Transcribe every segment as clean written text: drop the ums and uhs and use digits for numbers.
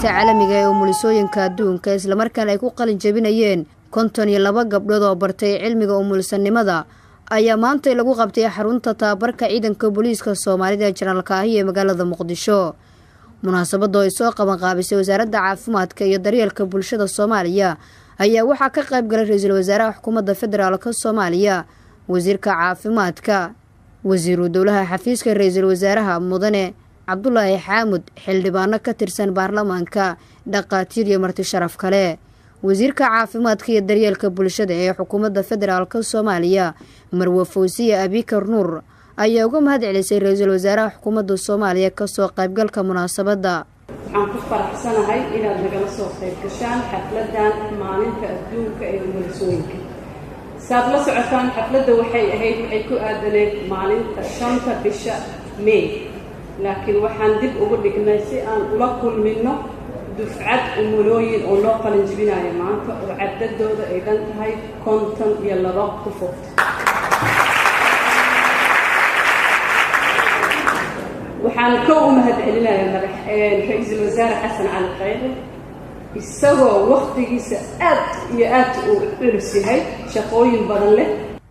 caalamiga ee umulisooyinka adduunka isla markaana ay ku qalin jabinayeen 52 gabdhood oo bartay cilmiga umulsanimada ayaa maanta lagu qabtay xarunta tababarka ciidanka booliiska Soomaalida ee Janaalka ah ee magaalada Muqdisho. munaasabada ay soo qaban qaabisay wasaaradda caafimaadka iyo daryeelka bulshada Soomaaliya ayaa waxaa ka qayb galay ra'iisul wasaaraha xukuumadda federaalka Soomaaliya, wasiirka caafimaadka, wasiiru dowlaha xafiiska ra'iisul wasaaraha mudane Abdullaahi Xaamud, xildhibaano ka tirsan baarlamaanka, dhaqaatiir iyo marti sharaf kale. wasiirka caafimaadka iyo daryeelka bulshada ee xukuumadda federaalka Soomaaliya Marwo Fawsiye Abikar Nuur ayaa uga mahadcelisay ra'iisul wasaaraha xukuumadda Soomaaliya ka soo qaybgalka munaasabada. waxaan ku faraxsanahay inaad nagala soo qayb gashaan xafladan maalinta adduunka ee umulisooyinka. saad la socotaan xafladda waxay ku aadaneed maalinta 5 bisha May, laakiin waxaan dib ugu dhignay si aan ula kulmino dufcad umulooyin oo loo qalin jabinayo maanta oo cadadooda ay dhan tahay 52 qofood. waxaan ka mahadcelinayaa ra'iisul wasaare Xasan Cali Khayre isagoo waqtigiisa aad u culus yahay, shaqooyin badan leh.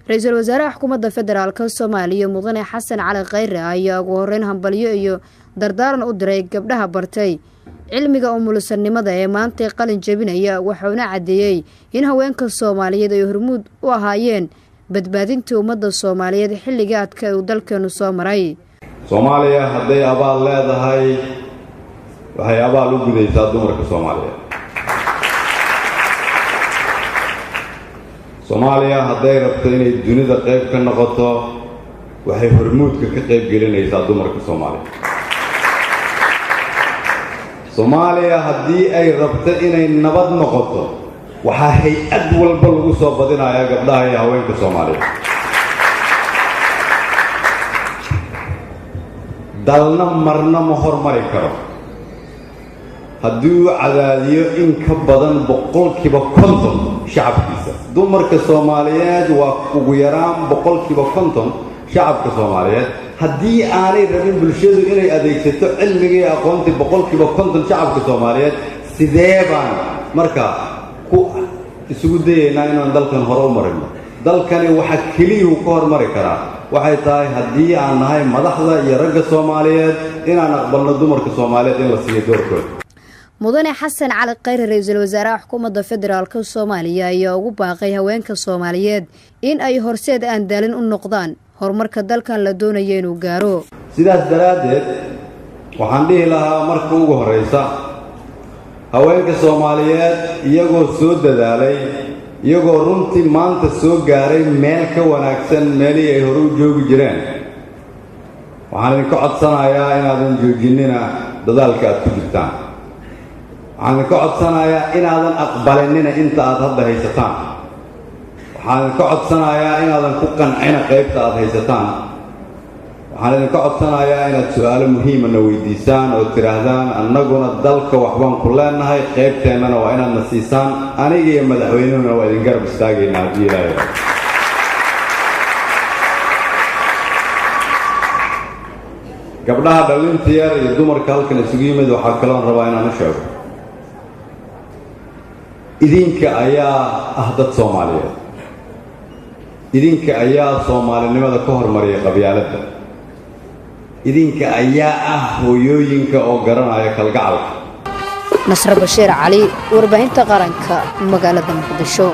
ra'iisul wasaaraha xukuumadda federaalka Soomaaliya mudane Xasan Cali Khayre ayaa ugu horeyn hambalyo iyo dardaaran u diray gabdhaha bartay cilmiga umulsanimada ee maanta qalin jabinaya, wuxuuna cadeeyay in haweenka Soomaaliyeed ay hormuud u ahaayeen badbaadinta ummadda Soomaaliyeed xilliga adka ee dalkeenu soo maray. Soomaaliya hadday abaal leedahay waxay abaal u gudaysaa dumarka Soomaaliyeed. Soomaaliya hadday rabto inay dunida qayb ka noqoto waxay hormuudka ka qayb gelinaysaa dumarka Soomaaliyeed. Soomaaliya haddii ay rabto inay nabad noqoto waxaa hay'ad walba lagu soo badinayaa gabdhaha iyo haweenka Soomaaliyeed. dalna marna ma hormari karo haddii uu cadaadiyo in ka badan 50% shacabkiisa. dumarka Soomaaliyeed waa ugu yaraan 50% shacabka Soomaaliyeed. haddii aanay rabin bulshadu inay adeegsato cilmiga iyo aqoonta 50% shacabka Soomaaliyeed, sidee baan marka ku isugu dayaynaa inaan dalkan hore u marino? dalkani waxa kaliya uu ka hormari karaa waxay tahay haddii aan nahay madaxda iyo ragga Soomaaliyeed inaan aqbalno dumarka Soomaaliyeed in la siiyo doorkooda. mudane Xasan Cali Khayre ra'iisul wasaaraha xukuumadda federaalka Soomaaliya ayaa ugu baaqay haweenka Soomaaliyeed in ay horseed aan daalin u noqdaan horumarka dalkan la doonayo inuu gaaro. sidaas daraadeed waxaan dhihi lahaa marka ugu horeysa haweenka Soomaaliyeed iyagoo soo dadaalay, iyagoo runtii maanta soo gaaray meel ka wanaagsan meelii ay hore u joogi jireen, waxaan idinka codsanayaa inaadan joojinina dadaalka aad ku jirtaan. waxaan idinka codsanayaa inaadan aqbalinina inta aad hadda haysataan. waxaan idinka codsanayaa inaadan ku qancina qaybta aad haysataan. waxaan idinka codsanayaa inaad su'aalo muhiimana weydiisaan oo tiraahdaan annaguna dalka waxbaan ku leenahay, qaybteennana waa inaad na siisaan, aniga iyo madaxweynuhuna waa idin garab istaagaynaa haddii ilaahay. gabdhaha dhalinta yar iyo dumarka halkan isugu yimid waxaa kaloon rabaa inaan u sheego, idinka ayaa ah dad Soomaaliyeed. idinka ayaa Soomaalinimada ka hormariya qabyaaladda. idinka ayaa ah hooyooyinka oo garanaya kalgacalka. Nasra Bashiir Cali, warbaahinta qaranka, magaalada Muqdisho.